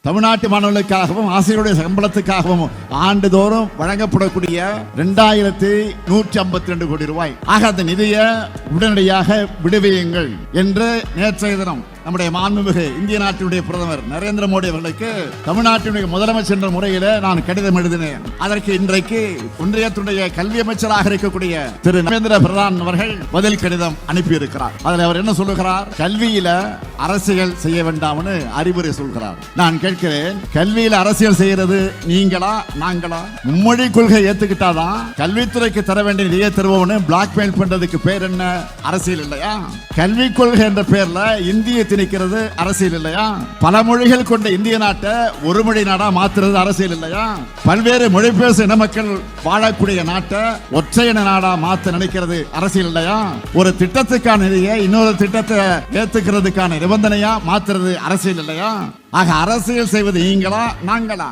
தமிழ்நாட்டு மாணவர்களுக்காகவும் ஆசிரியருடைய சம்பளத்துக்காகவும் ஆண்டுதோறும் வழங்கப்படக்கூடிய 2152 கோடி ரூபாய் ஆக அந்த நிதியை உடனடியாக விடுவியுங்கள் என்று நேற்றைய தினம் நம்முடைய மாண்புமிகு இந்திய நாட்டினுடைய பிரதமர் நரேந்திர மோடி அவர்களுக்கு தமிழ்நாட்டினுடைய முதலமைச்சர் என்ற முறையில் நான் கடிதம் எழுதினேன். அதற்கு இன்றைக்கு ஒன்றியத்துடைய கல்வி அமைச்சராக இருக்கக்கூடிய திரு நரேந்திர பிரதான் அவர்கள் பதில் கடிதம் அனுப்பியிருக்கிறார். அதில் அவர் என்ன சொல்லுகிறார்? கல்வியில அரசியல் செய்ய வேண்டாம்னு அறிவுரை சொல்கிறார். நான் கேட்கிறேன், கல்வியில அரசியல் செய்யறது நீங்களா நாங்களா? மும்மொழி கொள்கை ஏத்துக்கிட்டாதான் கல்வித்துறைக்கு தர வேண்டிய நிதியை தருவோம்னு பிளாக்மெயில் பண்றதுக்கு பேர் என்ன? அரசியல் இல்லையா? கல்வி கொள்கை என்ற பேர்ல இந்திய திணிக்கிறது அரசியல் இல்லையா? பல மொழிகள் கொண்ட இந்திய நாட்டை ஒரு மொழி நாடா மாத்துறது அரசியல் இல்லையா? பல்வேறு மொழி பேசும் இன மக்கள் வாழக்கூடிய நாட்டை ஒற்றையின நாடா மாத்த நினைக்கிறது அரசியல் இல்லையா? ஒரு திட்டத்துக்கான நிதியை இன்னொரு திட்டத்தை ஏத்துக்கிறதுக்கான நிபந்தனையா மாத்துறது அரசியல் இல்லையா? ஆக அரசியல் செய்வது நீங்களா நாங்களா?